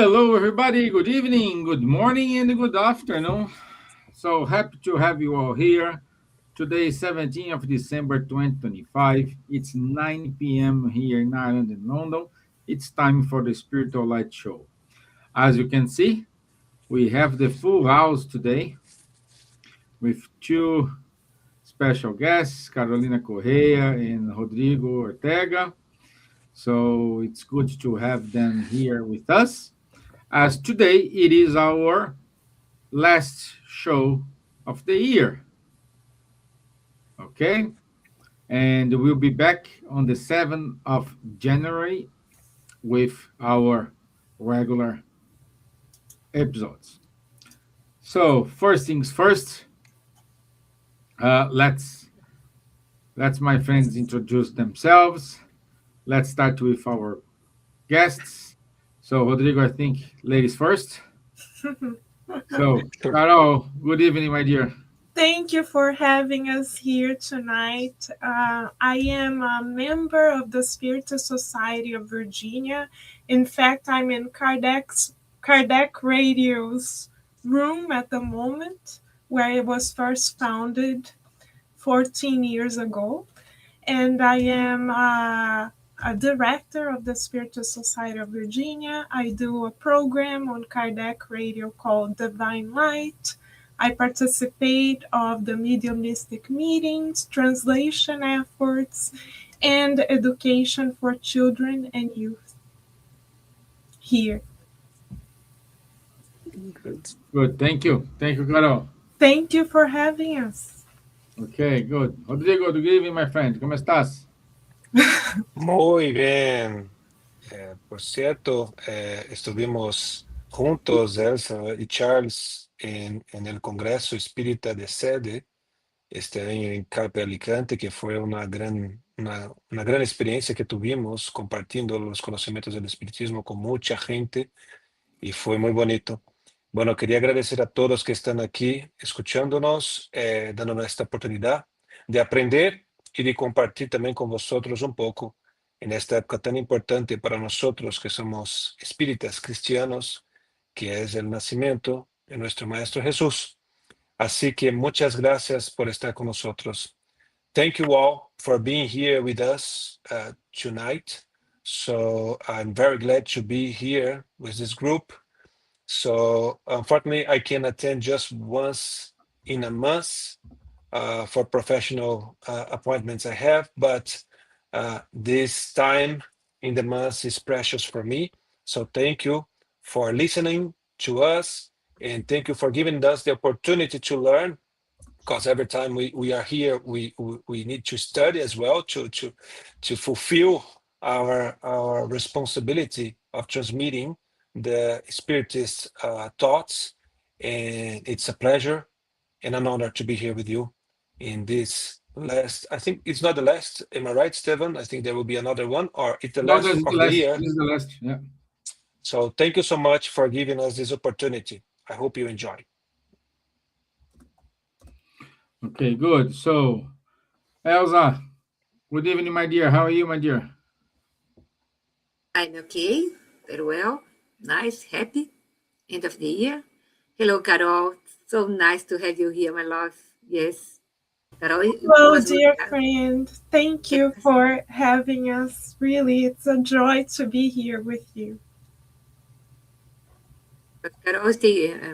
Hello, everybody. Good evening, good morning, and good afternoon. So happy to have you all here. Today is 17th of December 2025. It's 9 p.m. here in Ireland and London. It's time for the Spiritual Light Show. As you can see, we have the full house today with two special guests, Carolina Correa and Rodrigo Ortega. So it's good to have them here with us, as today it is our last show of the year. Okay. And we'll be back on the 7th of January with our regular episodes. So, first things first, let's my friends introduce themselves. Let's start with our guests. So, Rodrigo, I think ladies first. So, Sure. Carol, good evening, my dear. Thank you for having us here tonight. I am a member of the Spiritual Society of Virginia. In fact, I'm in Kardec Radio's room at the moment, where it was first founded 14 years ago. And I am a director of the Spiritual Society of Virginia. I do a program on Kardec Radio called Divine Light. I participate of the mediumistic meetings, translation efforts, and education for children and youth here. Good. Good. Thank you. Thank you, Carol. Thank you for having us. Okay, good. Rodrigo, good evening, my friend. ¿Cómo estás? Muy bien. Por cierto, estuvimos juntos, Elsa y Charles, en el Congreso Espírita de Sede este año en Carpe Alicante, que fue una gran experiencia que tuvimos compartiendo los conocimientos del espiritismo con mucha gente y fue muy bonito. Bueno, quería agradecer a todos que están aquí escuchándonos, dándonos esta oportunidad de aprender y de compartir también con vosotros un poco en esta época tan importante para nosotros que somos espíritas cristianos, que es el nacimiento de nuestro Maestro Jesús. Así que muchas gracias por estar con nosotros. Thank you all for being here with us tonight. So I'm very glad to be here with this group. So unfortunately, I can attend just once in a month for professional appointments I have, but this time in the month is precious for me. So thank you for listening to us, and thank you for giving us the opportunity to learn. Because every time we are here, we need to study as well to fulfill our responsibility of transmitting the spiritist thoughts. And it's a pleasure and an honor to be here with you in this last. I think it's not the last. Am I right, Stevan? I think there will be another one, or it's the No, this last is the of the last. year. This is the last. Yeah. So thank you so much for giving us this opportunity. I hope you enjoy. Okay, good. So, Elsa, good evening, my dear. How are you, my dear? I'm okay, very well, nice, happy, end of the year. Hello, Carol. So nice to have you here, my love. Yes, Carol, it Hello, was good. dear friend. Thank you for having us. Really, it's a joy to be here with you. Carol,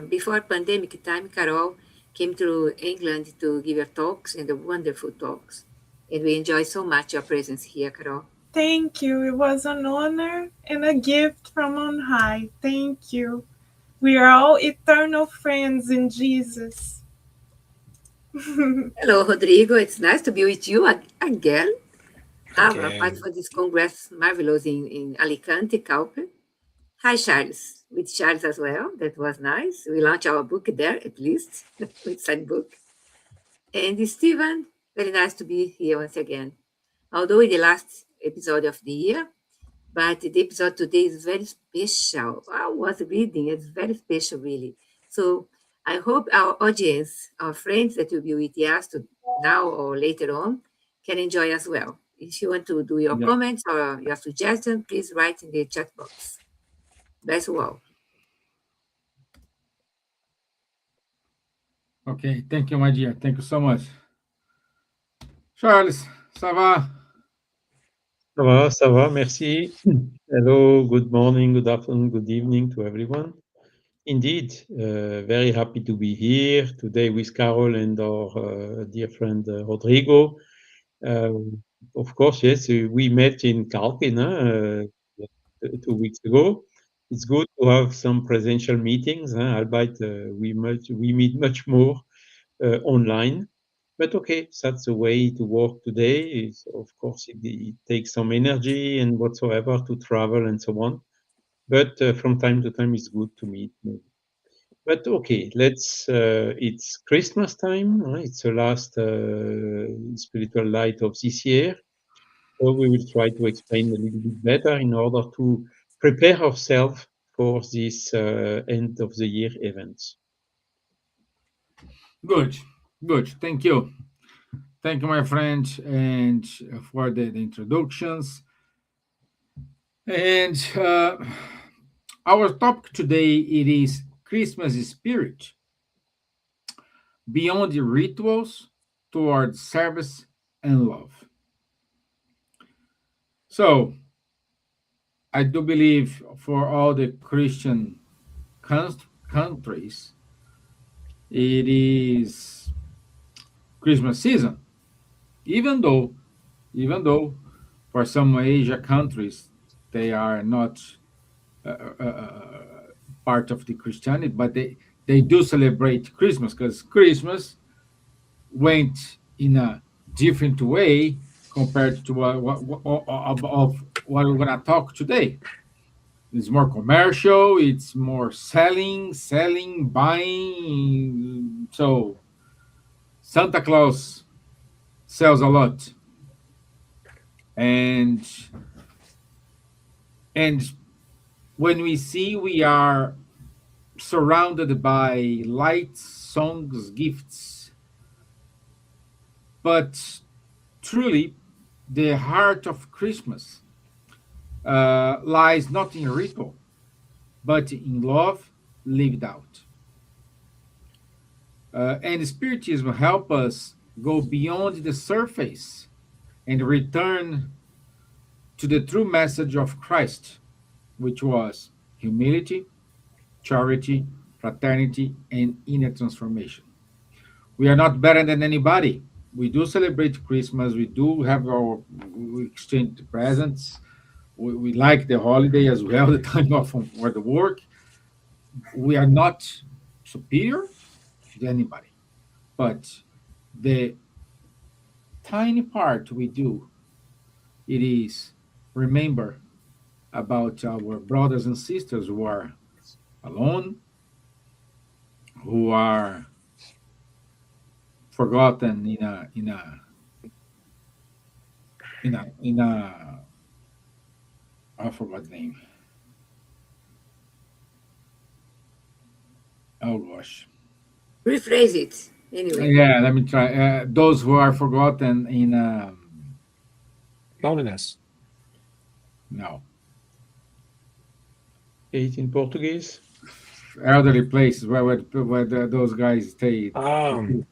before pandemic time, Carol came to England to give her talks and the wonderful talks. And we enjoy so much your presence here, Carol. Thank you. It was an honor and a gift from on high. Thank you. We are all eternal friends in Jesus. Hello, Rodrigo. It's nice to be with you again. Apart Again. for this congress, marvelous in Alicante, Calpe. Hi, Charles. With Charles as well. That was nice. We launched our book there, at least, with signed book. And Stevan, very nice to be here once again. Although in the last episode of the year, but the episode today is very special. I was reading, it's very special, really. So I hope our audience, our friends that will be with us now or later on, can enjoy as well. If you want to do your Yeah. comments or your suggestion, please write in the chat box. That's all. Okay, thank you, my dear. Thank you so much. Charles, ça va? Ça va, merci. Hello, good morning, good afternoon, good evening to everyone. Indeed, very happy to be here today with Carol and our dear friend Rodrigo. Of course, yes, we met in Calkin 2 weeks ago. It's good to have some presential meetings, albeit we meet much more online. But okay, that's the way to work today. Is of course it takes some energy and whatsoever to travel and so on. But from time to time, it's good to meet. But okay, let's. It's Christmas time. It's the last spiritual light of this year. So we will try to explain a little bit better in order to prepare ourselves for this end of the year events. Good, good. Thank you. Thank you, my friend, and for the introductions. And our topic today it is Christmas spirit beyond the rituals towards service and love. So I do believe for all the Christian countries, it is Christmas season. Even though, even though for some Asia countries they are not uh, uh, uh, part of the Christianity, but they do celebrate Christmas because Christmas went in a different way compared to of what we're gonna talk today. It's more commercial. It's more selling, buying. So Santa Claus sells a lot, and and when we see we are surrounded by lights, songs, gifts, but truly, the heart of Christmas lies not in ritual, but in love lived out. And Spiritism help us go beyond the surface and return to the true message of Christ, which was humility, charity, fraternity, and inner transformation. We are not better than anybody. We do celebrate Christmas. We do have our we exchange presents. We like the holiday as well, the time off for the work. We are not superior to anybody, but the tiny part we do it is remember about our brothers and sisters who are alone, who are forgotten in a I forgot the name. Oh gosh. Rephrase it anyway. Yeah, let me try. Those who are forgotten in Loneliness. no Eight in Portuguese. elderly places where those guys stay. Um,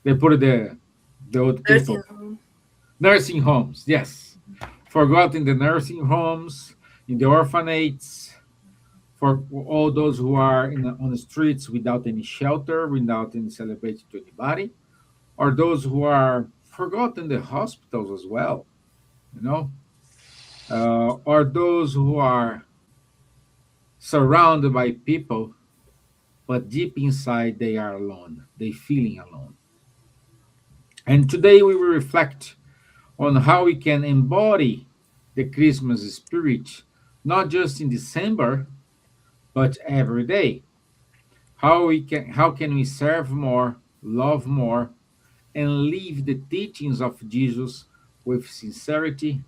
They put the old Nursing people. home. Nursing homes, yes. Forgotten the nursing homes, in the orphanages, for all those who are on the streets without any shelter, without any celebration to anybody, or those who are forgotten in the hospitals as well, you know, or those who are surrounded by people, but deep inside they are alone, they feeling alone. And today we will reflect on how we can embody the Christmas spirit, not just in December, but every day. How can we serve more, love more, and live the teachings of Jesus with sincerity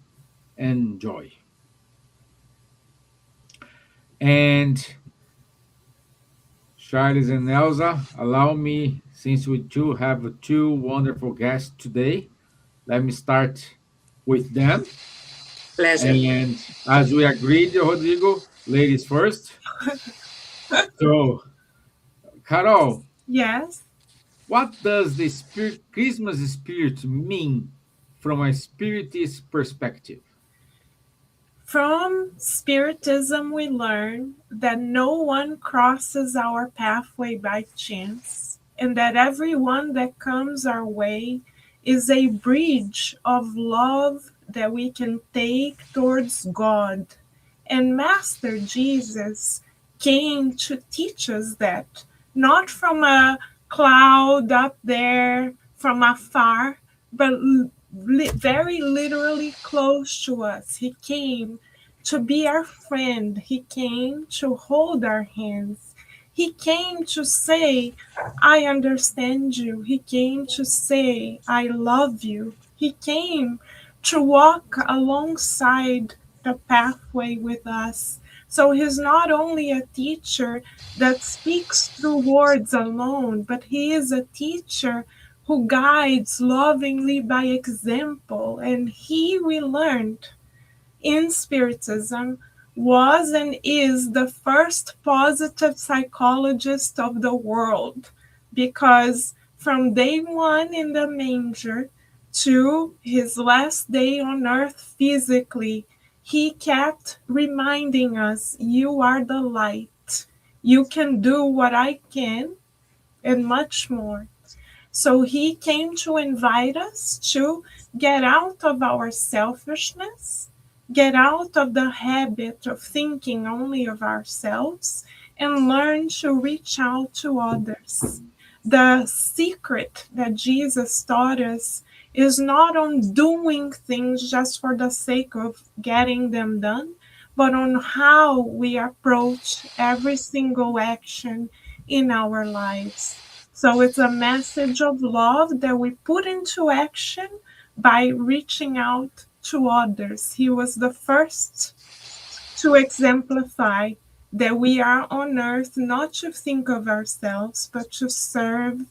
and joy. And Charles and Elsa, allow me, since we do have two wonderful guests today, let me start with them. Pleasure. And as we agreed, Rodrigo, ladies first. So, Carol, Yes. What does the Christmas spirit mean from a spiritist perspective? From Spiritism, we learn that no one crosses our pathway by chance, and that everyone that comes our way is a bridge of love that we can take towards God. And Master Jesus came to teach us that, not from a cloud up there from afar, but very literally close to us. He came to be our friend. He came to hold our hands. He came to say, I understand you. He came to say, I love you. He came to walk alongside the pathway with us. So he's not only a teacher that speaks through words alone, but he is a teacher who guides lovingly by example. And he, we learned in Spiritism, was and is the first positive psychologist of the world, because from day one in the manger to his last day on earth physically, he kept reminding us, you are the light. You can do what I can and much more. So he came to invite us to get out of our selfishness, get out of the habit of thinking only of ourselves, and learn to reach out to others. The secret that Jesus taught us is not on doing things just for the sake of getting them done, but on how we approach every single action in our lives. So it's a message of love that we put into action by reaching out to others. He was the first to exemplify that we are on earth not to think of ourselves, but to serve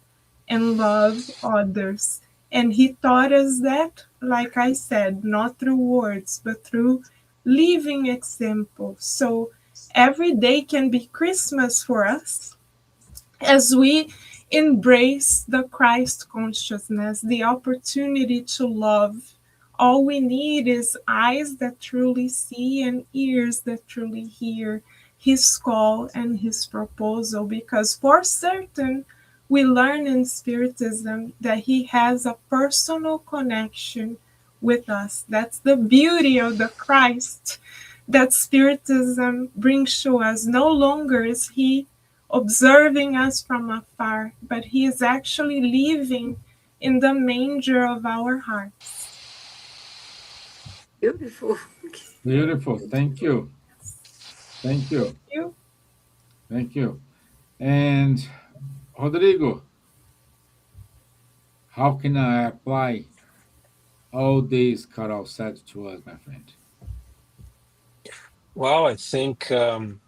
and love others. And he taught us that, like I said, not through words, but through living examples. So every day can be Christmas for us as we embrace the Christ consciousness, the opportunity to love. All we need is eyes that truly see and ears that truly hear his call and his proposal, because for certain, we learn in Spiritism that he has a personal connection with us. That's the beauty of the Christ that Spiritism brings to us. No longer is he observing us from afar, but he is actually living in the manger of our hearts. Beautiful. Beautiful. Thank you. Thank you. You? Thank you. And Rodrigo, how can I apply all these Carol said to us, my friend? Well, I think um,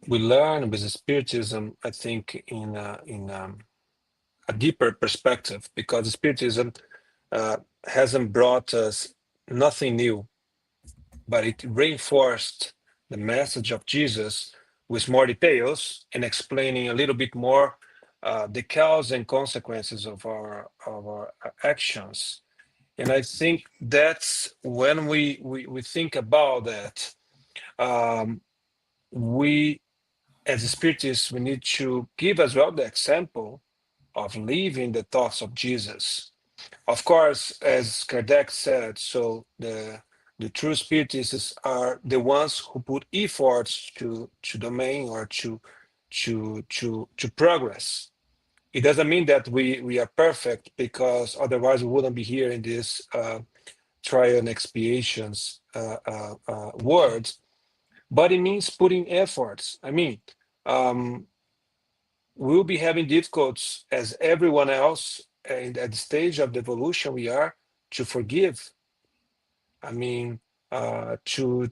we learn with the Spiritism, I think, in a deeper perspective, because the Spiritism uh, hasn't brought us nothing new, but it reinforced the message of Jesus with more details and explaining a little bit more the cause and consequences of our actions. And I think that's when we think about that. Um, we, as spiritists, we need to give as well the example of living the thoughts of Jesus. Of course, as Kardec said, so the true spiritists are the ones who put efforts to domain or to progress. It doesn't mean that we are perfect, because otherwise we wouldn't be here in this trial and expiations words. But it means putting efforts. I mean, um, we'll be having difficulties as everyone else, and at the stage of the evolution we are, to forgive. I mean, to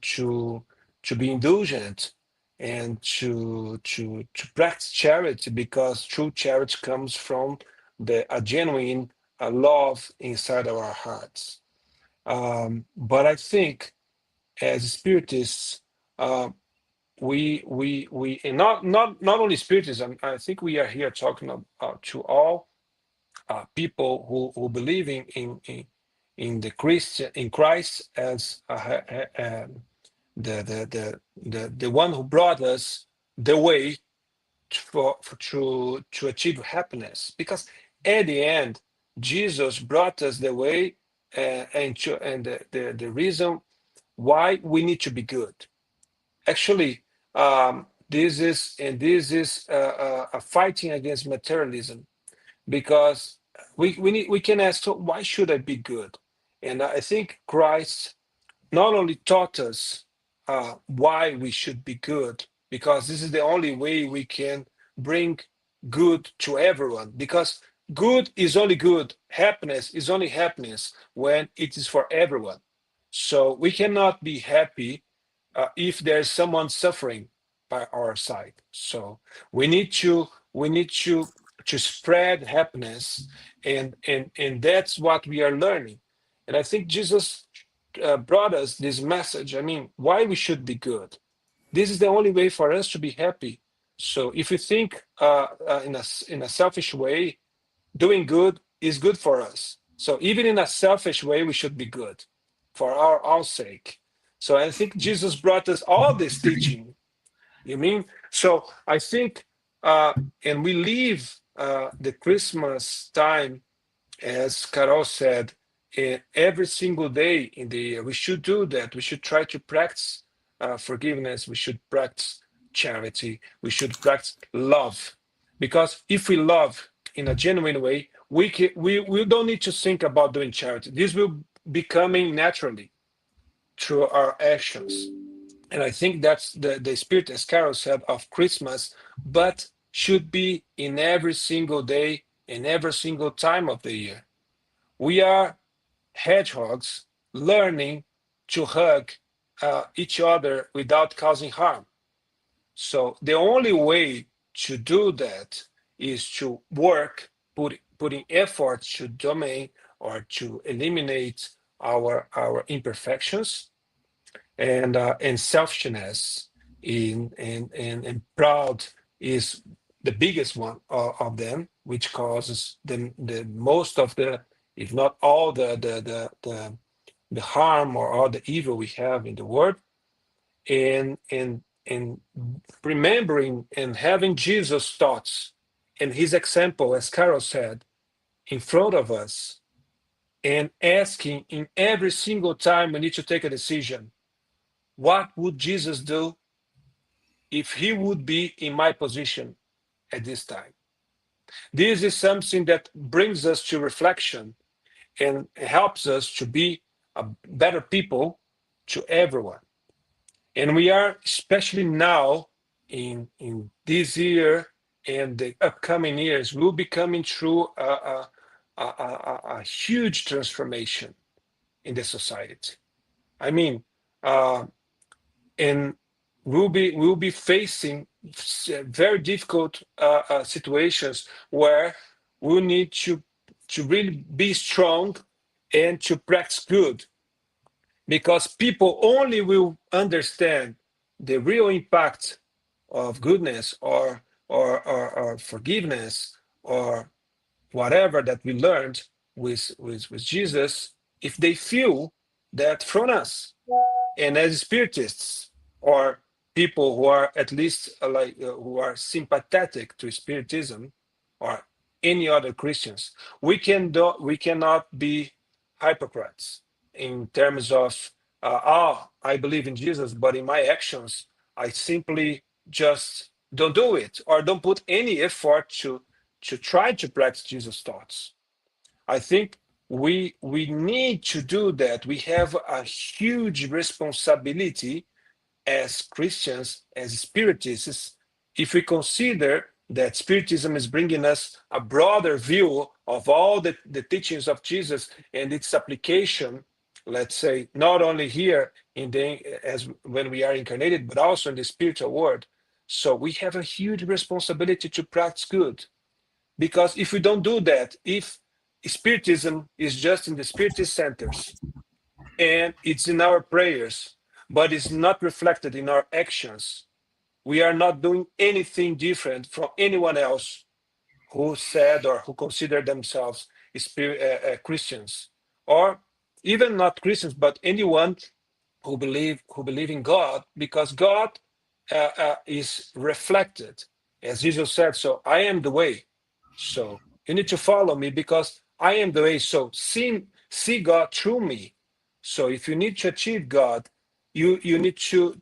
be indulgent and to practice charity, because true charity comes from a genuine love inside our hearts. But I think as spiritists, uh, and not only Spiritism. I think we are here talking about to all people who believe in the Christian in Christ as the one who brought us the way to achieve happiness. Because at the end, Jesus brought us the way and the reason why we need to be good. Actually, this is a fighting against materialism, because we can ask, so why should I be good? And I think Christ not only taught us why we should be good, because this is the only way we can bring good to everyone. Because good is only good, happiness is only happiness when it is for everyone. So we cannot be happy if there's someone suffering by our side. So we need to spread happiness, and that's what we are learning. And I think Jesus brought us this message. I mean, why we should be good. This is the only way for us to be happy. So if you think in a selfish way, doing good is good for us. So even in a selfish way, we should be good for our own sake. So I think Jesus brought us all this teaching. You mean? So I think, and we leave the Christmas time, as Carol said, every single day in the year. We should do that. We should try to practice forgiveness. We should practice charity. We should practice love. Because if we love in a genuine way, we don't need to think about doing charity. This will be coming naturally through our actions. And I think that's the spirit, as Carol said, of Christmas, but should be in every single day, in every single time of the year. We are hedgehogs learning to hug each other without causing harm. So the only way to do that is to work, putting effort to domain or to eliminate our imperfections and selfishness and proud is the biggest one of them, which causes the most of the, if not all the harm or all the evil we have in the world. And remembering and having Jesus' thoughts and his example, as Carol said, in front of us, and asking in every single time we need to take a decision, what would Jesus do if he would be in my position at this time? This is something that brings us to reflection and helps us to be a better people to everyone. And we are, especially now in this year and the upcoming years, we'll be coming through a huge transformation in the society. I mean, and we'll be facing very difficult situations where we'll need to really be strong and to practice good, because people only will understand the real impact of goodness or forgiveness or whatever that we learned with Jesus if they feel that from us. And as spiritists or people who are at least who are sympathetic to Spiritism or any other Christians, we cannot be hypocrites in terms of I believe in Jesus, but in my actions I simply just don't do it or don't put any effort to try to practice Jesus' thoughts. I think we need to do that. We have a huge responsibility as Christians, as Spiritists, if we consider that Spiritism is bringing us a broader view of all the teachings of Jesus and its application, let's say, not only here as when we are incarnated, but also in the spiritual world. So we have a huge responsibility to practice good. Because if we don't do that, if Spiritism is just in the Spiritist centers and it's in our prayers, but it's not reflected in our actions, we are not doing anything different from anyone else who said or who consider themselves Christians, or even not Christians, but anyone who believe in God, because God is reflected, as Jesus said. So I am the way. So you need to follow me because I am the way. So see God through me. So if you need to achieve God, you need to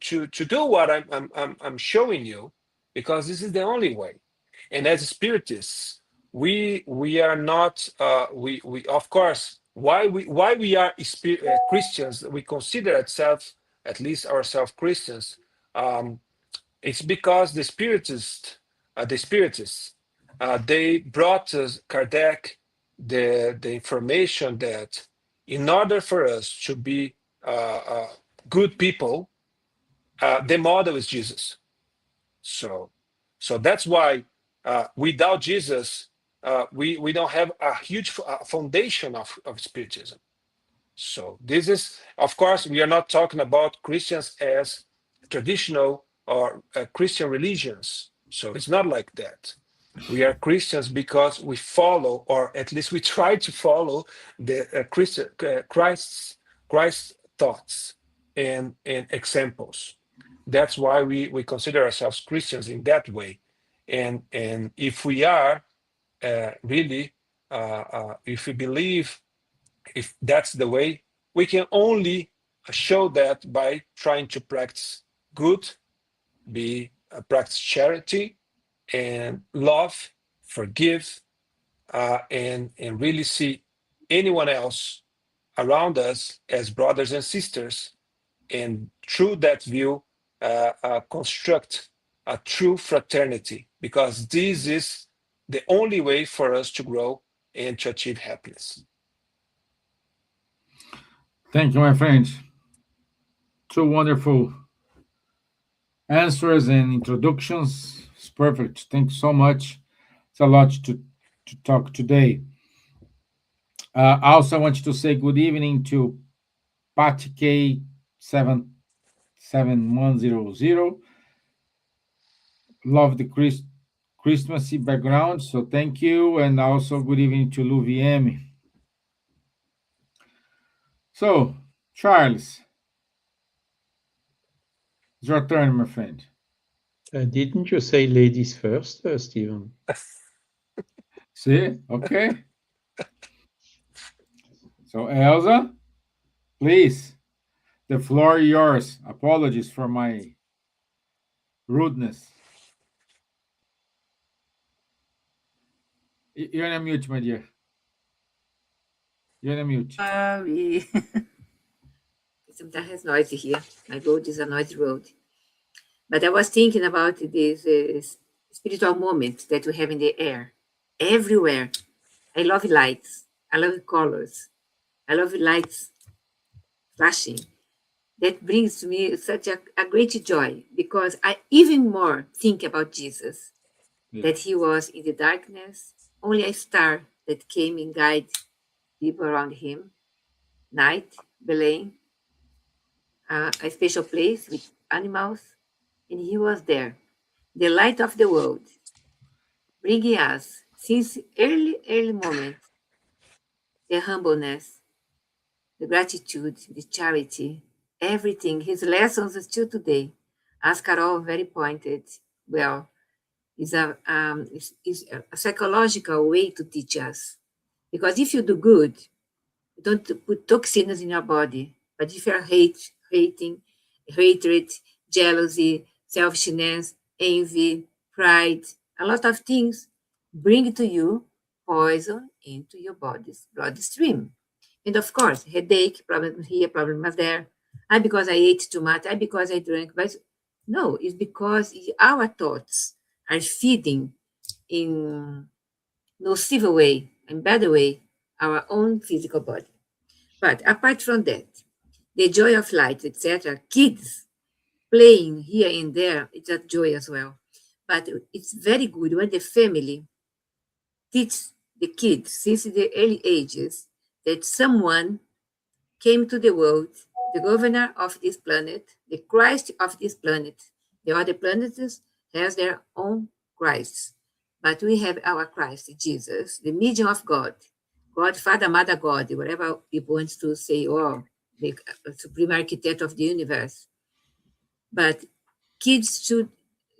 do what I'm showing you, because this is the only way. And as spiritists, we are not we of course, why we are Christians, we consider ourselves, at least ourselves, Christians. It's because the spiritists, they brought us, Kardec, the information that in order for us to be good people, the model is Jesus. So that's why without Jesus, we don't have a huge foundation of spiritism. So this is, of course, we are not talking about Christians as traditional or Christian religions. So it's not like that. We are Christians because we follow, or at least we try to follow the Christ's thoughts and examples. That's why we consider ourselves Christians in that way. And if we are really, if we believe, if that's the way, we can only show that by trying to practice good, practice charity and love, forgive, and really see anyone else around us as brothers and sisters, and through that view construct a true fraternity, because this is the only way for us to grow and to achieve happiness. Thank you, my friends. Two wonderful answers and introductions. It's perfect. Thank you so much. It's a lot to talk today. I also want to say good evening to Patty K 77100. Love the Christmassy background, so thank you. And also good evening to Lou VM. So, Charles, it's your turn, my friend. Didn't you say ladies first, Stevan? See? Okay. So, Elsa, please, the floor is yours. Apologies for my rudeness. You're on mute, my dear. You're on mute. Sorry. Sometimes it's noisy here. My road is a noisy road. But I was thinking about this spiritual moment that we have in the air, everywhere. I love lights. I love colors. I love lights flashing. That brings to me such a great joy, because I even more think about Jesus, that he was in the darkness, only a star that came and guided people around him. Night, Belém, a special place with animals, and he was there, the light of the world, bringing us, since early moment, the humbleness, the gratitude, the charity, everything. His lessons still today, as Carol very pointed, well, is a psychological way to teach us. Because if you do good, you don't put toxins in your body. But if you're hating, hatred, jealousy, selfishness, envy, pride, a lot of things bring to you poison into your body's bloodstream. And of course, headache, problem here, problem there. Because I ate too much, because I drank. But no, it's because our thoughts are feeding in nocive way, in bad way, our own physical body. But apart from that, the joy of light, etc., kids playing here and there, it's a joy as well. But it's very good when the family teaches the kids since the early ages that someone came to the world, the governor of this planet, the Christ of this planet, The other planets has their own Christ, but we have our Christ, Jesus, the medium of God, God, Father, Mother, God, whatever people want to say, or the supreme architect of the universe. But kids should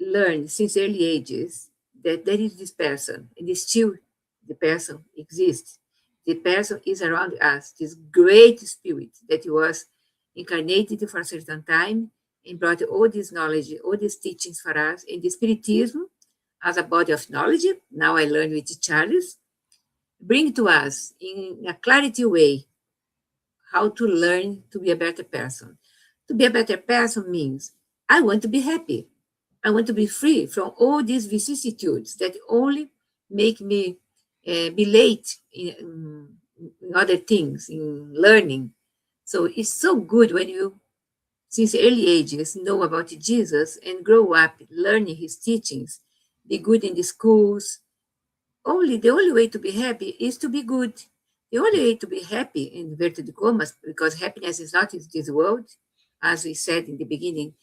learn since early ages that there is this person, and still the person exists. The person is around us, this great spirit that was incarnated for a certain time and brought all this knowledge, all these teachings for us. And the Spiritism, as a body of knowledge, now I learned with Charles, bring to us in a clarity way how to learn to be a better person. To be a better person means I want to be happy. I want to be free from all these vicissitudes that only make me be late in other things, in learning. So it's so good when you, since early ages, know about Jesus and grow up learning his teachings, be good in the schools. The only way to be happy is to be good. The only way to be happy in inverted commas, because happiness is not in this world, as we said in the beginning,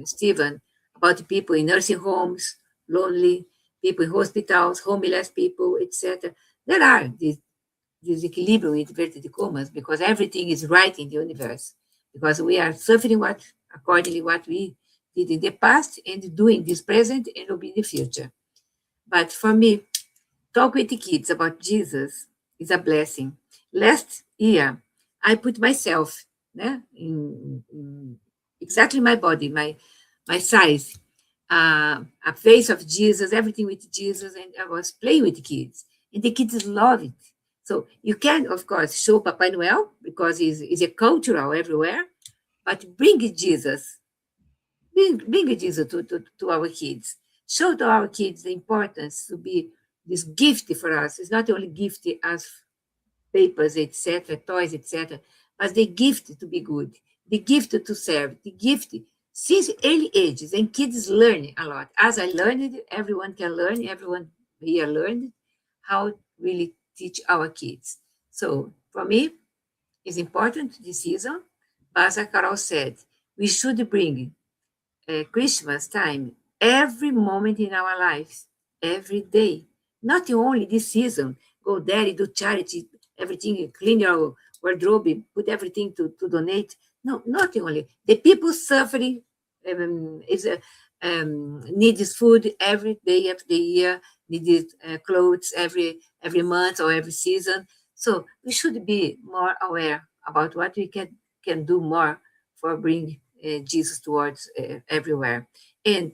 Stevan, about people in nursing homes, lonely, people in hospitals, homeless people, etc. There are this equilibrium in inverted commas because everything is right in the universe, because we are suffering accordingly what we did in the past and doing this present and will be in the future. But for me, talk with the kids about Jesus is a blessing. Last year, I put myself in exactly my body, my size, a face of Jesus, everything with Jesus, and I was playing with the kids, and the kids love it. So you can, of course, show Papa Noel because it's a cultural everywhere, but bring Jesus. Bring Jesus to our kids. Show to our kids the importance to be this gift for us. It's not only gift as papers, etc., toys, etc., but the gift to be good, the gift to serve, the gift since early ages. And kids learn a lot. As I learned, everyone can learn, everyone here learned how really teach our kids. So for me, it's important this season. But as Carol said, we should bring Christmas time every moment in our lives, every day. Not only this season. Go there, do charity, everything, clean your wardrobe, put everything to donate. No, not only. The people suffering needs food every day of the year, needs clothes every month or every season. So we should be more aware about what we can do more for bring Jesus towards everywhere. And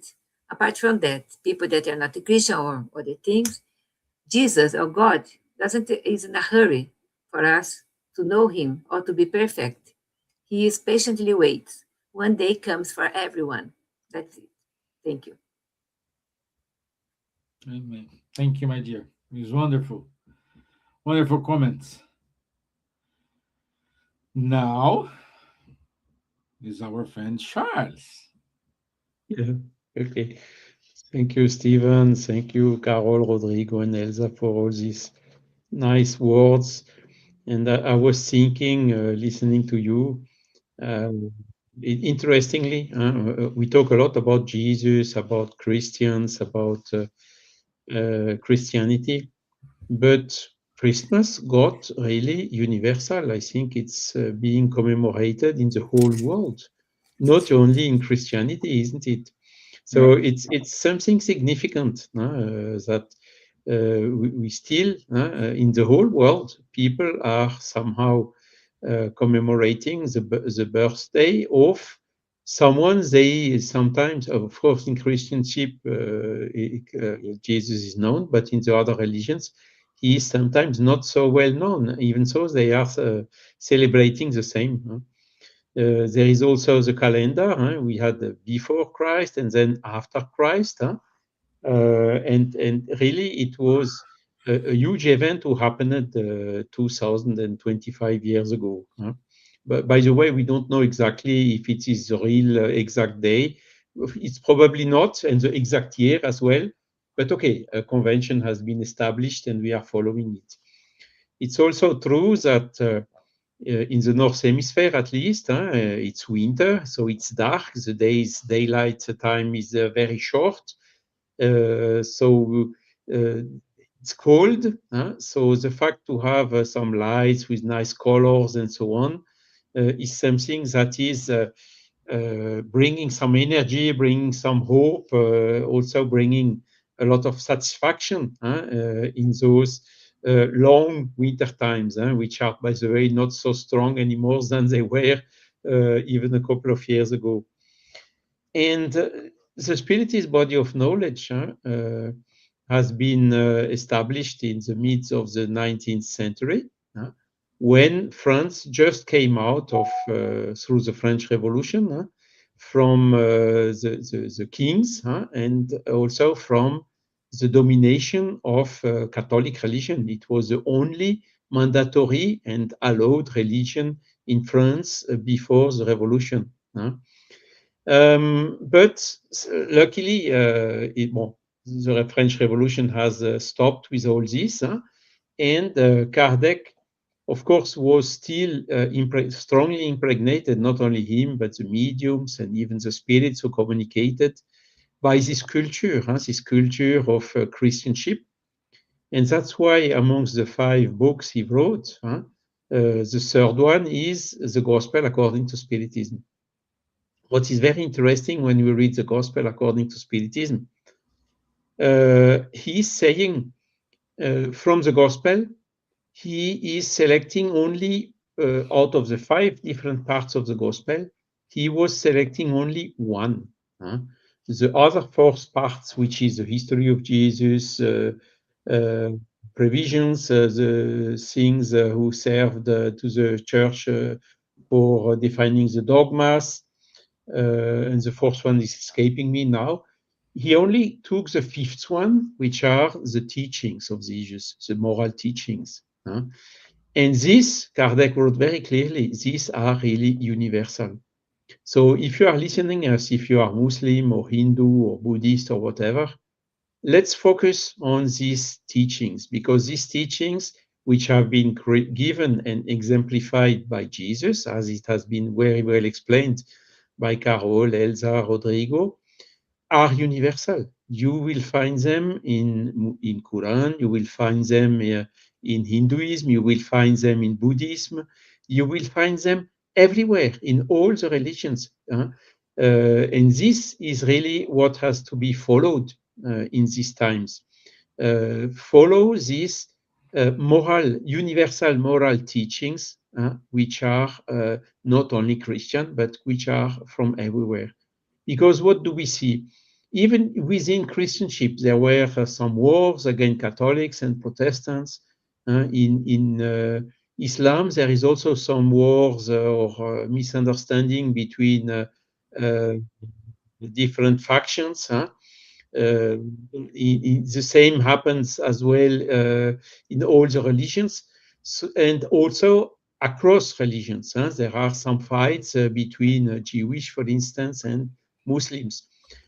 apart from that, people that are not Christian or other things, Jesus or God is in a hurry for us to know him or to be perfect. He is patiently waits. One day comes for everyone. That's it. Thank you. Amen. Thank you, my dear. It was wonderful. Wonderful comments. Now is our friend Charles. Yeah. Okay. Thank you, Stevan. Thank you, Carol, Rodrigo, and Elsa for all these nice words. And I was thinking, listening to you, interestingly, we talk a lot about Jesus, about Christians, about Christianity, but Christmas got really universal. I think it's being commemorated in the whole world, not only in Christianity, isn't it? So it's something significant that we still, in the whole world, people are somehow commemorating the birthday of someone they sometimes, of course, in Christianship, Jesus is known, but in the other religions, he is sometimes not so well known, even so they are celebrating the same. There is also the calendar. We had before Christ and then after Christ. And really, it was a huge event who happened 2025 years ago. But by the way, we don't know exactly if it is the real exact day. It's probably not, and the exact year as well. But okay, a convention has been established and we are following it. It's also true that in the North Hemisphere at least. It's winter, so it's dark. The daylight time is very short. So it's cold. So the fact to have some lights with nice colors and so on is something that is bringing some energy, bringing some hope, also bringing a lot of satisfaction in those long winter times, which are, by the way, not so strong anymore than they were even a couple of years ago. And the Spiritist body of knowledge has been established in the midst of the 19th century, when France just came out of, through the French Revolution, from the kings, and also from the domination of Catholic religion. It was the only mandatory and allowed religion in France before the revolution. But luckily, the French Revolution has stopped with all this, and Kardec, of course, was still strongly impregnated, not only him, but the mediums and even the spirits who communicated, by this culture of Christianship. And that's why amongst the 5 books he wrote, the third one is the Gospel according to Spiritism. What is very interesting when we read the Gospel according to Spiritism, he's saying from the Gospel, he is selecting only out of the 5 different parts of the Gospel, he was selecting only one. The other 4 parts, which is the history of Jesus, provisions, the things who served to the church for defining the dogmas, and the 4th one is escaping me now. He only took the 5th one, which are the teachings of Jesus, the moral teachings. And this, Kardec wrote very clearly, these are really universal. So if you are listening as if you are Muslim or Hindu or Buddhist or whatever, let's focus on these teachings, because these teachings, which have been given and exemplified by Jesus, as it has been very well explained by Carol, Elsa, Rodrigo, are universal. You will find them in Quran, you will find them in Hinduism, you will find them in Buddhism, you will find them everywhere in all the religions. And this is really what has to be followed in these times. Follow these universal moral teachings, which are not only Christian, but which are from everywhere. Because what do we see? Even within Christianship, there were some wars against Catholics and Protestants. In Islam, there is also some wars or misunderstanding between different factions. The same happens as well in all the religions, and also across religions. There are some fights between Jewish, for instance, and Muslims.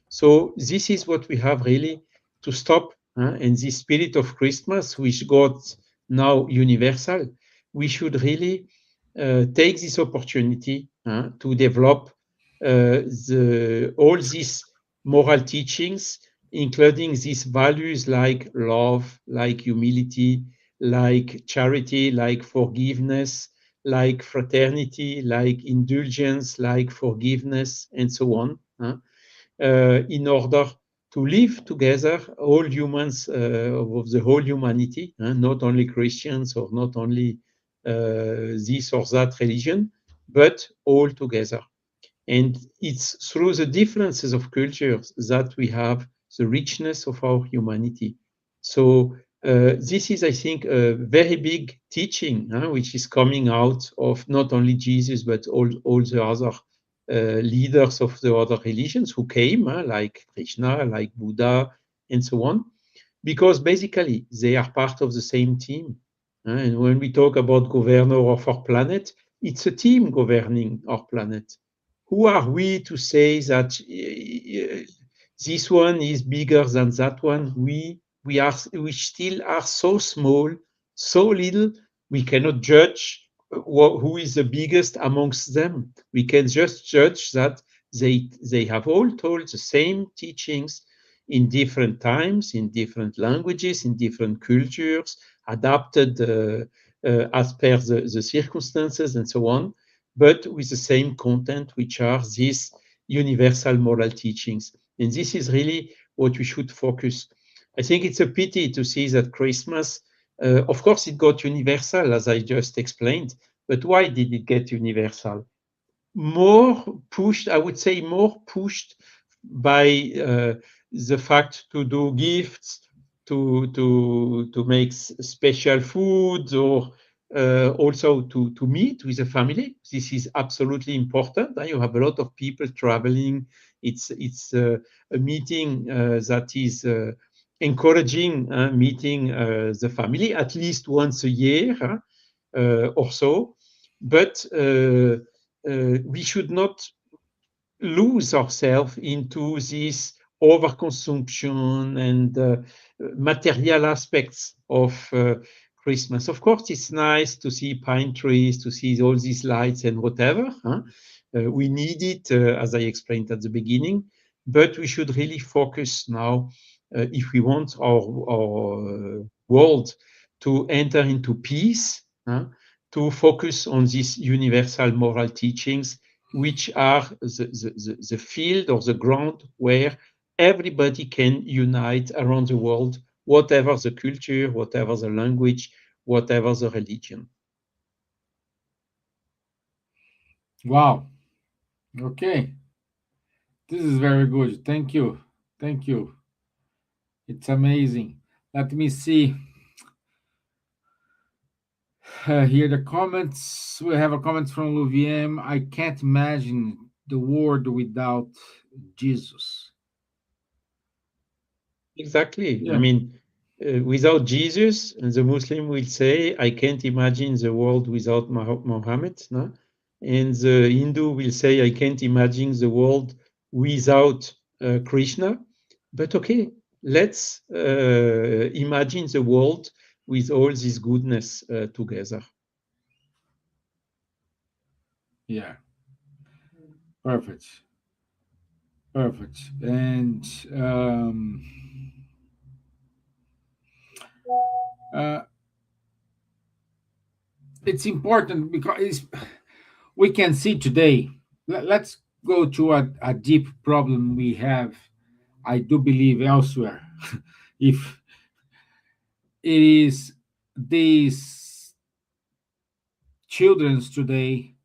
So this is what we have really to stop. And the spirit of Christmas, which got now universal, we should really take this opportunity to develop all these moral teachings, including these values like love, like humility, like charity, like forgiveness, like fraternity, like indulgence, like forgiveness, and so on, in order to live together, all humans of the whole humanity, not only Christians or not only this or that religion, but all together. And it's through the differences of cultures that we have the richness of our humanity. So this is, I think, a very big teaching, which is coming out of not only Jesus, but all the other leaders of the other religions who came, like Krishna, like Buddha, and so on, because basically they are part of the same team. And when we talk about governor of our planet, it's a team governing our planet. Who are we to say that this one is bigger than that one? We still are so small, so little, we cannot judge who is the biggest amongst them. We can just judge that they have all told the same teachings in different times, in different languages, in different cultures, adapted as per the circumstances and so on, but with the same content, which are these universal moral teachings. And this is really what we should focus. I think it's a pity to see that Christmas, of course, it got universal, as I just explained, but why did it get universal? More pushed, I would say, more pushed by the fact to do gifts, to make special foods, or also to meet with the family. This is absolutely important. You have a lot of people traveling. It's a meeting that is encouraging meeting the family at least once a year or so. But we should not lose ourselves into this overconsumption and material aspects of Christmas. Of course, it's nice to see pine trees, to see all these lights and whatever. We need it, as I explained at the beginning, but we should really focus now if we want our world to enter into peace, to focus on these universal moral teachings, which are the field or the ground where everybody can unite around the world, whatever the culture, whatever the language, whatever the religion. Wow. Okay. This is very good. Thank you. Thank you. It's amazing. Let me see. Here the comments. We have a comment from Louvier. I can't imagine the world without Jesus. Exactly. Yeah. I mean, without Jesus, the Muslim will say, I can't imagine the world without Muhammad. No? And the Hindu will say, I can't imagine the world without Krishna. But okay, let's imagine the world with all this goodness together. Yeah. Perfect. Perfect. And uh, it's important because we can see today. Let's go to a deep problem we have, I do believe, elsewhere. If it is these children's today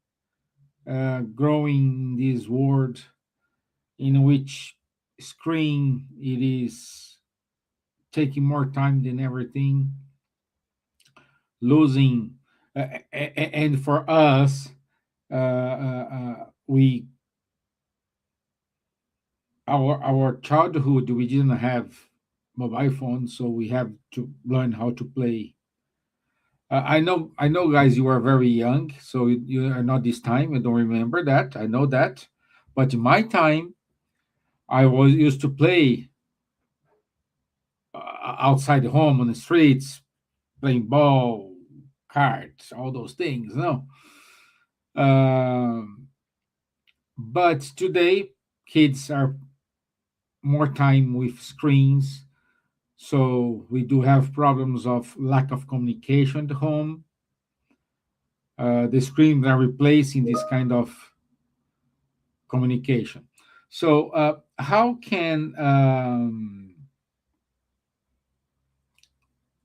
growing in this world in which screen it is taking more time than everything, losing, and for us, we our childhood we didn't have mobile phones, so we have to learn how to play. I know, guys, you are very young, so you are not this time. I don't remember that. I know that, but in my time, I was used to play outside the home on the streets, playing ball, cards, all those things. No, um, but today kids are more time with screens, so we do have problems of lack of communication at home. The screens are replacing this kind of communication. So, how can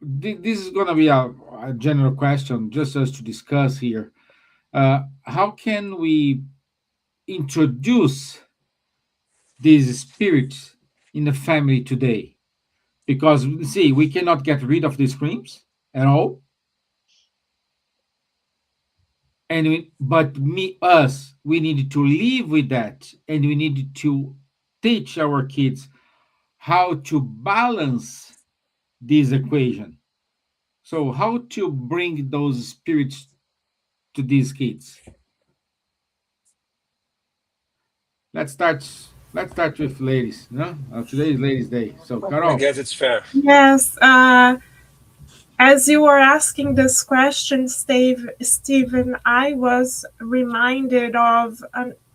this is going to be a general question, just us to discuss here? How can we introduce this spirit in the family today? Because see, we cannot get rid of the screens at all, and but us, we need to live with that, and we need to teach our kids how to balance this equation. So how to bring those spirits to these kids? Let's start. Let's start with ladies. No, today is Ladies' Day. So I Carol. guess it's fair. Yes, As you were asking this question, Steven, I was reminded of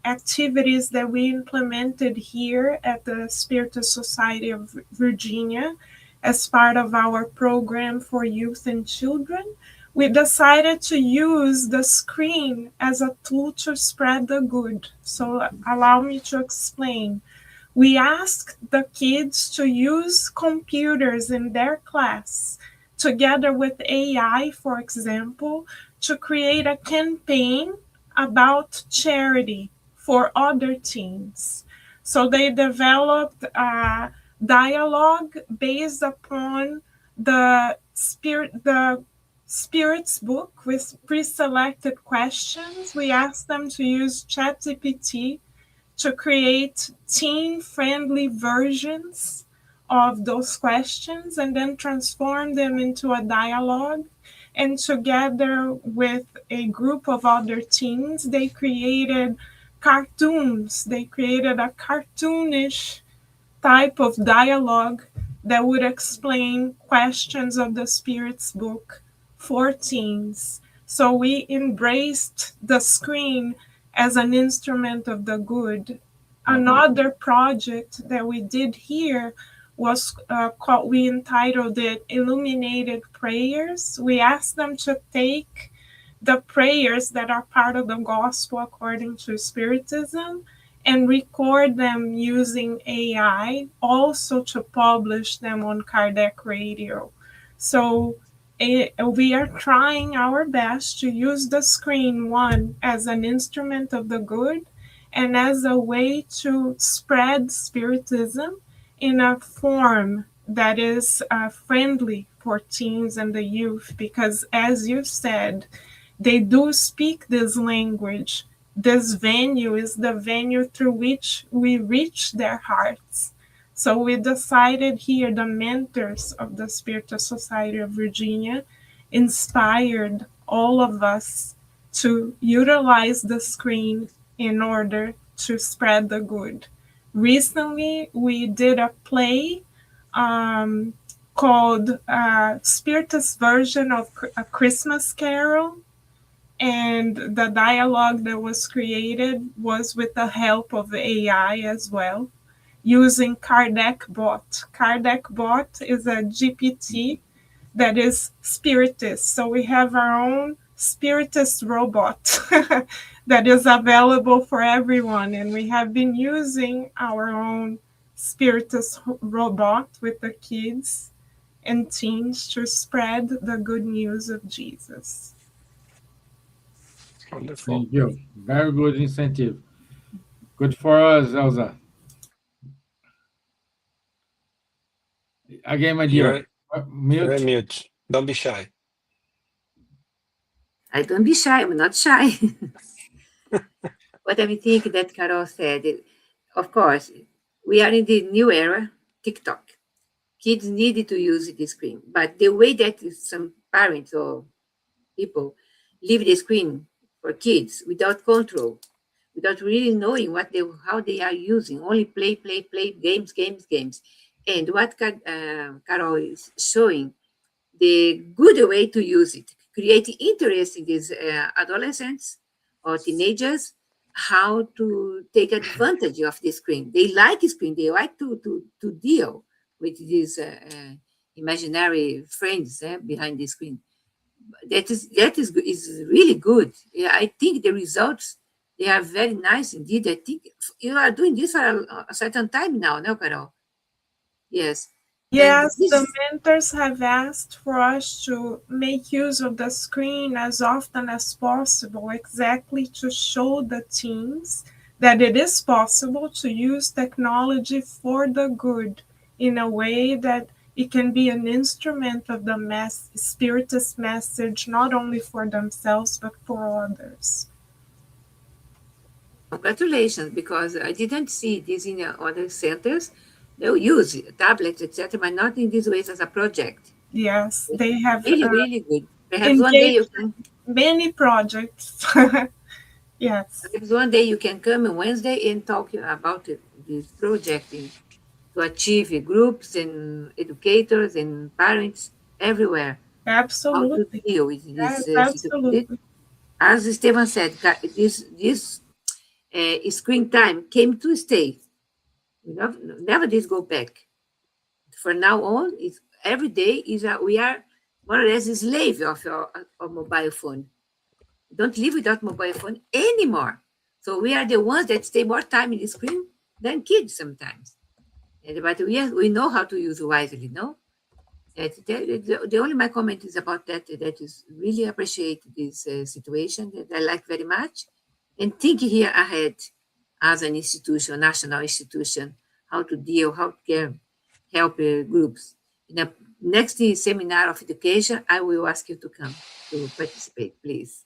activities that we implemented here at the Spiritist Society of Virginia as part of our program for youth and children. We decided to use the screen as a tool to spread the good. So allow me to explain. We asked the kids to use computers in their class together with AI, for example, to create a campaign about charity for other teens. So they developed a dialogue based upon the Spirit's book with pre-selected questions. We asked them to use ChatGPT to create teen-friendly versions of those questions and then transform them into a dialogue. And together with a group of other teens, they created cartoons. They created a cartoonish type of dialogue that would explain questions of the Spirit's book for teens. So we embraced the screen as an instrument of the good. Another project that we did here was called, we entitled it Illuminated Prayers. We asked them to take the prayers that are part of the gospel according to Spiritism and record them using AI, also to publish them on Kardec Radio. So we are trying our best to use the screen, one, as an instrument of the good and as a way to spread Spiritism in a form that is friendly for teens and the youth, because as you said, they do speak this language. This venue is the venue through which we reach their hearts. So we decided here, the mentors of the Spiritist Society of Virginia inspired all of us to utilize the screen in order to spread the good. Recently, we did a play called Spiritist version of A Christmas Carol, and the dialogue that was created was with the help of AI as well, using Kardec Bot. Kardec Bot is a GPT that is Spiritist. So we have our own Spiritist robot that is available for everyone. And we have been using our own Spiritist robot with the kids and teens to spread the good news of Jesus. Wonderful. Thank you. Very good incentive. Good for us, Elsa. Again, my dear. You're Mute. mute. Don't be shy. I don't be shy. I'm not shy. What I think that Carol said, of course, we are in the new era, TikTok. Kids needed to use the screen, but the way that some parents or people leave the screen for kids without control, without really knowing how they are using, only play, games. And what Carol is showing, the good way to use it, create interest in these adolescents or teenagers, how to take advantage of the screen. They like screen. They like to deal with these imaginary friends behind the screen. That is really good. Yeah, I think the results, they are very nice indeed. I think you are doing this for a certain time now, no, Carol? Yes. Yes, the mentors have asked for us to make use of the screen as often as possible, exactly to show the teens that it is possible to use technology for the good in a way that it can be an instrument of the Spiritist message, not only for themselves, but for others. Congratulations, because I didn't see this in other centers. They'll use tablets, etc., but not in these ways as a project. Yes, they have really good. Perhaps one day you can many projects. Yes. Perhaps one day you can come on Wednesday and talk about this project to achieve groups and educators and parents everywhere. how to Absolutely. deal with this Yes, situation. absolutely. As Stevan said, this screen time came to stay. We never did go back. For now on, it's, every day is we are more or less a slave of our mobile phone. We don't live without mobile phone anymore. So we are the ones that stay more time in the screen than kids sometimes. But we know how to use wisely, no? The only my comment is about that. That is really appreciate this situation that I like very much, and think here ahead as an institution, national institution, how to deal, how to help groups. In the next seminar of education, I will ask you to come to participate, please.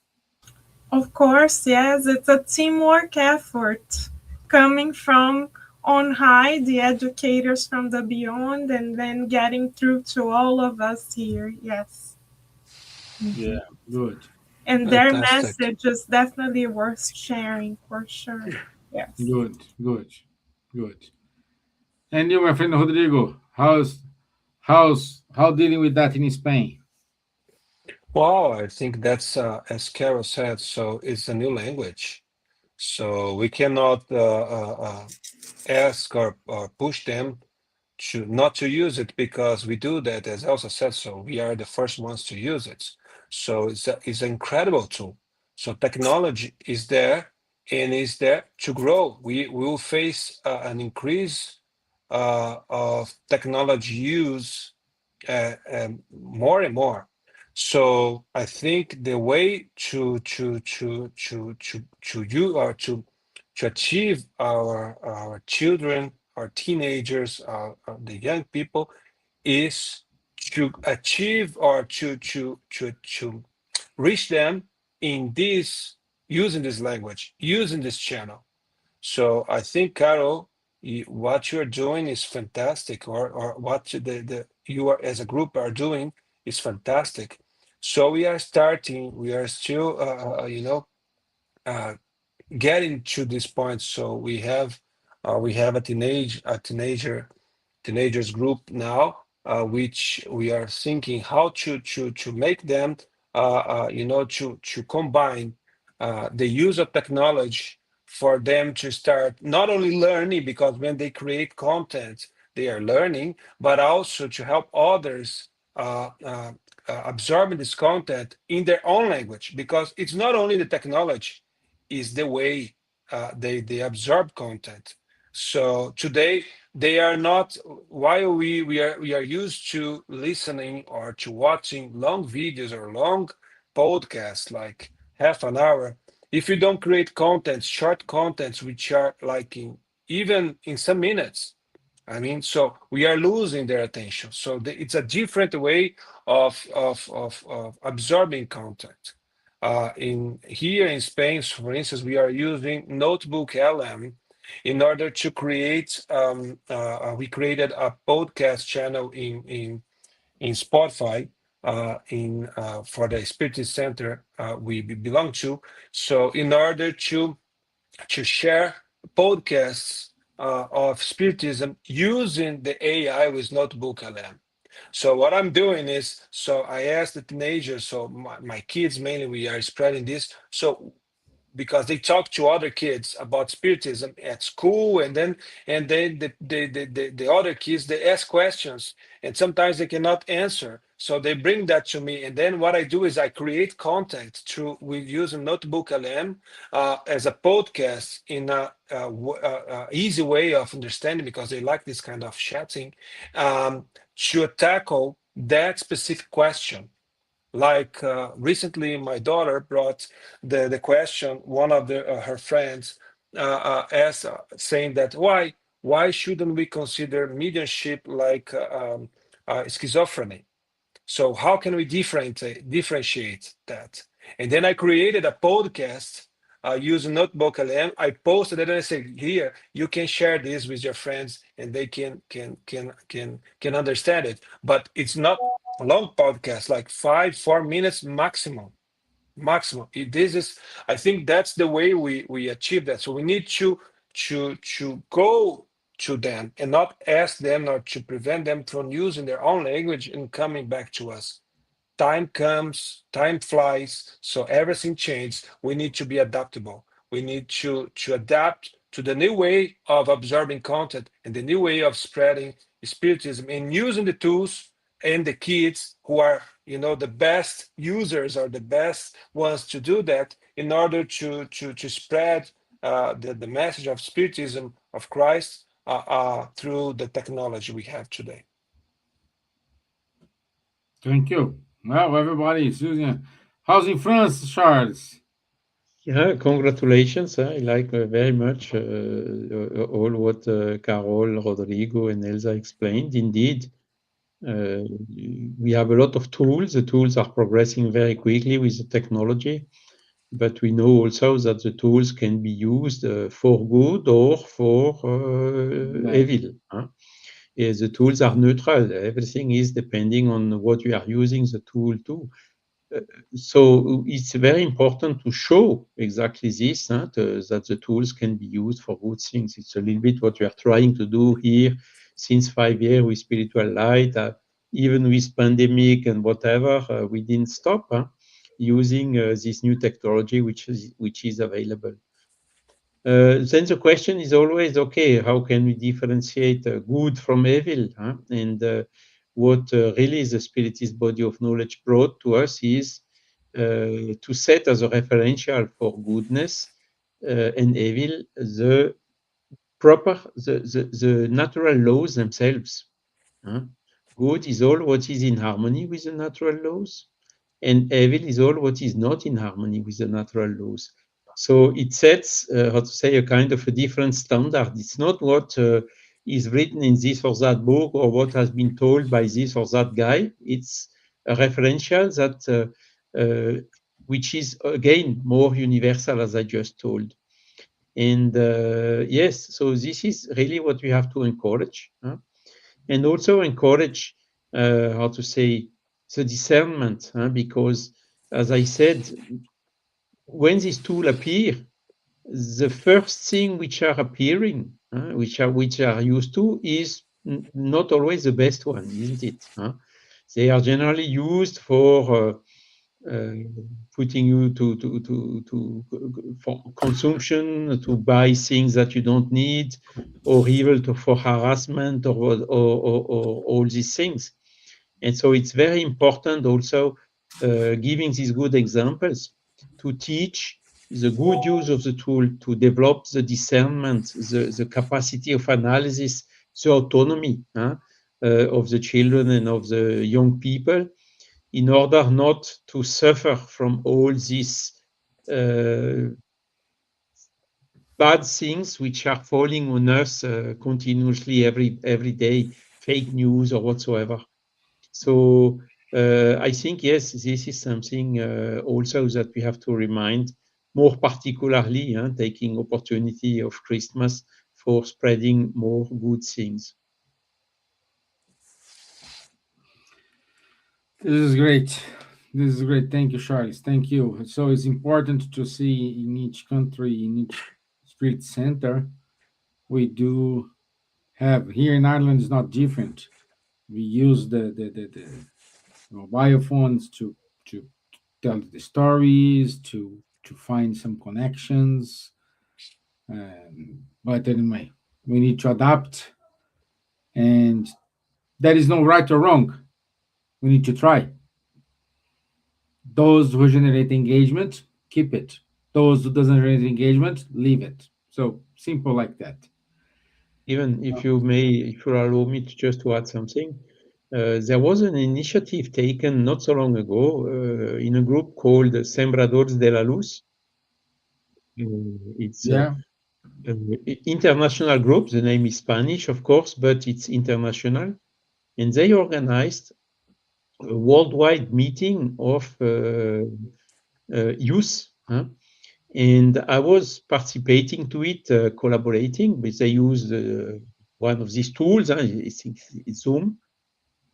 Of course, yes, it's a teamwork effort coming from on high, the educators from the beyond, and then getting through to all of us here. Yes. Yeah, good, And their Fantastic. message is definitely worth sharing for sure. Yes. good, good. And you, my friend Rodrigo, how dealing with that in Spain? Wow, I think that's as Carol said. So it's a new language. So we cannot ask or push them to not to use it because we do that, as Elsa said. So we are the first ones to use it. So it's an incredible tool. So technology is there and is there to grow. We will face an increase of technology use more and more. So I think the way to you or to achieve our children, our teenagers, the young people is to achieve or to reach them in this using this language, using this channel. So I think, Carol, what you're doing is fantastic, or what the you are as a group are doing is fantastic. So we are starting. We are still, uh, getting to this point. So we have teenagers group now, which we are thinking how to make them, to combine the use of technology for them to start not only learning, because when they create content, they are learning, but also to help others absorbing this content in their own language, because it's not only the technology, is the way they absorb content. So today they are not, while we are used to listening or to watching long videos or long podcasts like half an hour. If you don't create content, short contents which are like even in some minutes, I mean, so we are losing their attention. So it's a different way of absorbing content. In here in Spain, for instance, we are using Notebook LM in order to create. We created a podcast channel in Spotify, in for the Spiritist Center we belong to. So in order to share podcasts of Spiritism using the AI with Notebook LM. So what I'm doing is, so I asked the teenagers, so my kids mainly, we are spreading this. So because they talk to other kids about spiritism at school, and then the other kids, they ask questions and sometimes they cannot answer, so they bring that to me, and then what I do is I create content through with using Notebook LM as a podcast in a easy way of understanding, because they like this kind of chatting, to tackle that specific question. Like recently, my daughter brought the question. One of her friends asked, saying that why shouldn't we consider mediumship like schizophreny? So how can we differentiate that? And then I created a podcast using Notebook LM. I posted it and I said, here you can share this with your friends, and they can understand it. But it's not a long podcast, like 4 minutes maximum. Maximum. This is, I think that's the way we achieve that. So we need to go to them and not ask them or to prevent them from using their own language and coming back to us. time comes, time flies, so everything changes. We need to be adaptable. We need to adapt to the new way of absorbing content and the new way of spreading spiritism and using the tools and the kids who are, the best users or the best ones to do that in order to spread the message of spiritism of Christ through the technology we have today. Thank you. Well, everybody, Susan, how's in France, Charles? Yeah, congratulations. I like very much all what Carol, Rodrigo, and Elsa explained. Indeed, we have a lot of tools. The tools are progressing very quickly with the technology, but we know also that the tools can be used for good or for evil. The tools are neutral. Everything is depending on what you are using the tool to. So it's very important to show exactly this, that the tools can be used for good things. It's a little bit what we are trying to do here since 5 years with Spiritual Light. Even with pandemic and whatever, we didn't stop using this new technology which is available. Then the question is always, okay, how can we differentiate good from evil? And what really the Spiritist body of knowledge brought to us is to set as a referential for goodness and evil the natural laws themselves. Good is all what is in harmony with the natural laws, and evil is all what is not in harmony with the natural laws. So it sets, how to say, a kind of a different standard. It's not what is written in this or that book or what has been told by this or that guy. It's a referential that which is again more universal, as I just told. And yes, so this is really what we have to encourage, and also encourage, how to say, the discernment, because as I said, when these tools appear, the first thing which are appearing, which are used to, is not always the best one, isn't it? They are generally used for putting you for consumption, to buy things that you don't need, or even for harassment, or all these things. And so it's very important also giving these good examples to teach the good use of the tool, to develop the discernment, the capacity of analysis, the autonomy of the children and of the young people, in order not to suffer from all these bad things which are falling on us continuously every day, fake news or whatsoever. So I think, yes, this is something also that we have to remind, more particularly taking opportunity of Christmas for spreading more good things. This is great. This is great. Thank you, Charles. Thank you. So it's important to see in each country, in each street center, we do have, here in Ireland is not different. We use the mobile phones to tell the stories, to find some connections. But anyway, we need to adapt, and there is no right or wrong. We need to try. Those who generate engagement, keep it. Those who doesn't generate engagement, leave it. So simple like that. Even if you allow me to add something, there was an initiative taken not so long ago in a group called Sembradores de la Luz. It's an international group. The name is Spanish, of course, but it's international. And they organized a worldwide meeting of youth. And I was participating to it, collaborating, but they used one of these tools, I think it's Zoom.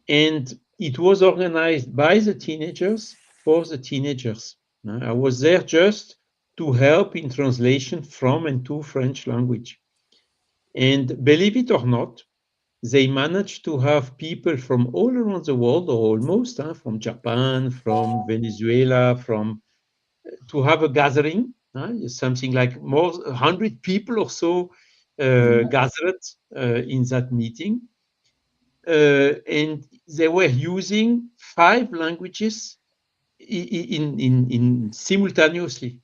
And it was organized by the teenagers for the teenagers. I was there just to help in translation from and to French language. And believe it or not, they managed to have people from all around the world, or almost, from Japan, from Venezuela, from to have a gathering, something like more 100 people or so gathered in that meeting, and they were using 5 languages in simultaneously.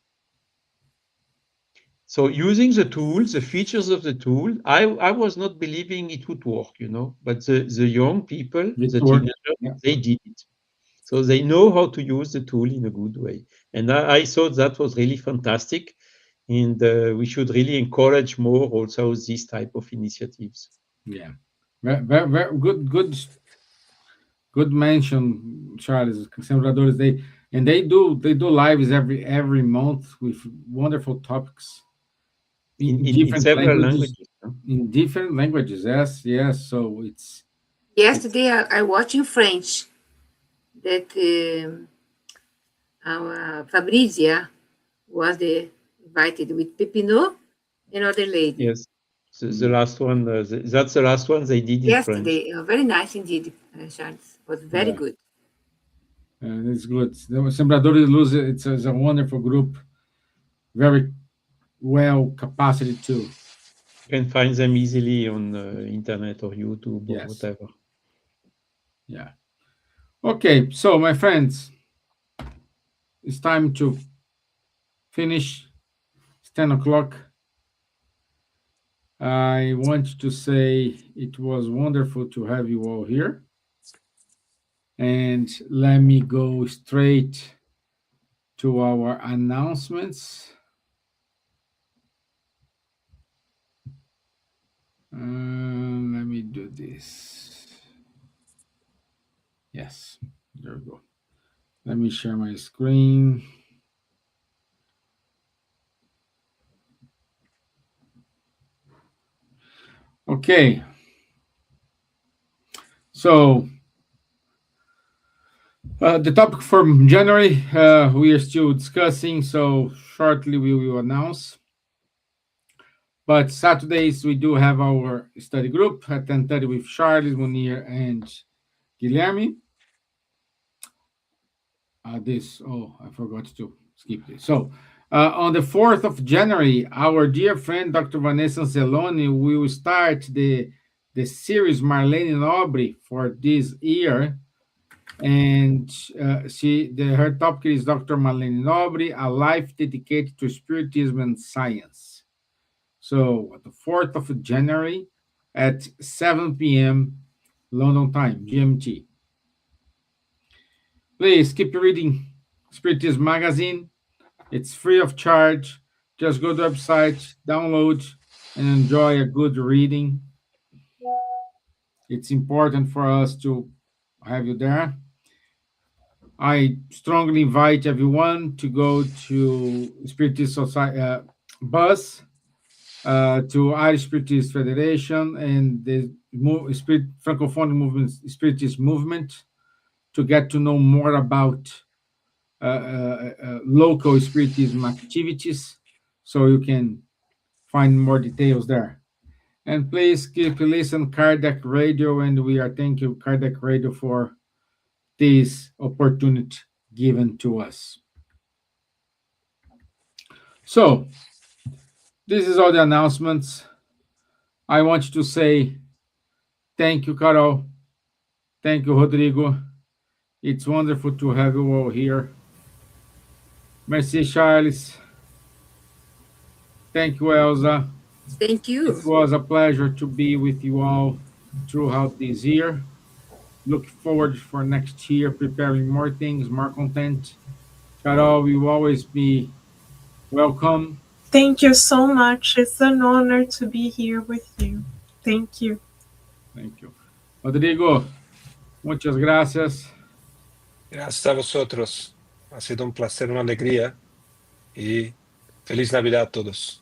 So using the tool, the features of the tool, I was not believing it would work, but the young people, It the worked. teenagers, Yeah. they did it. So they know how to use the tool in a good way. And I thought that was really fantastic. And we should really encourage more also these type of initiatives. Yeah. Very good mention, Charles. Sembradores, they do lives every month with wonderful topics in In different several languages. languages. Huh? In different languages, yes, yes. So it's Yesterday, I watched in French that our Fabrizia was invited with Pepino, another lady. Yes. The last one, that's the last one they did in French. Yesterday, very nice indeed, Charles. Was very yeah, good. it's good. The Sembradores Luz, it's a wonderful group, very well capacity too. You can find them easily on internet or YouTube or Yes. whatever. Yeah. Okay, so my friends, it's time to finish. It's 10 o'clock. I want to say it was wonderful to have you all here. And let me go straight to our announcements. Let me do this. Yes, there we go. Let me share my screen. Okay. So, the topic for January, we are still discussing, so shortly we will announce. But Saturdays, we do have our study group at 10:30 with Charles, Munir, and Guilherme. I forgot to skip this. So, on the 4th of January, our dear friend Dr. Vanessa Anceloni will start the series Marlene Nobre for this year. And her topic is Dr. Marlene Nobre, a life dedicated to spiritism and science. So, the 4th of January at 7 p.m. London time, GMT. Please keep reading Spiritism Magazine. It's free of charge. Just go to the website, download, and enjoy a good reading. It's important for us to have you there. I strongly invite everyone to go to Spiritist Society bus to Irish Spiritist Federation and the Francophone movement, Spiritist movement, to get to know more about local spiritism activities, so you can find more details there. And please keep listen Kardec Radio, and we are thank you Kardec Radio for this opportunity given to us. So this is all the announcements. I want to say thank you, Carol. Thank you, Rodrigo. It's wonderful to have you all here. Merci, Charles. Thank you, Elsa. Thank you. It was a pleasure to be with you all throughout this year. Look forward for next year, preparing more things, more content. Carol, you will always be welcome. Thank you so much. It's an honor to be here with you. Thank you. Thank you. Rodrigo, muchas gracias. Gracias a vosotros. Ha sido un placer, una alegría. Y feliz Navidad a todos.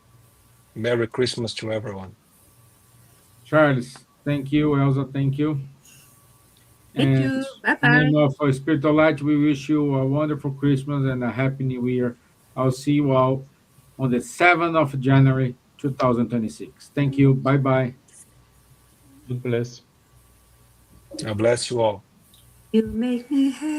Merry Christmas to everyone. Charles, thank you. Elsa, thank you. Thank And you. Bye in the name bye. of Spiritual Light, we wish you a wonderful Christmas and a happy New Year. I'll see you all on the 7th of January, 2026. Thank you. Bye bye. God bless. God bless you all. You make me happy.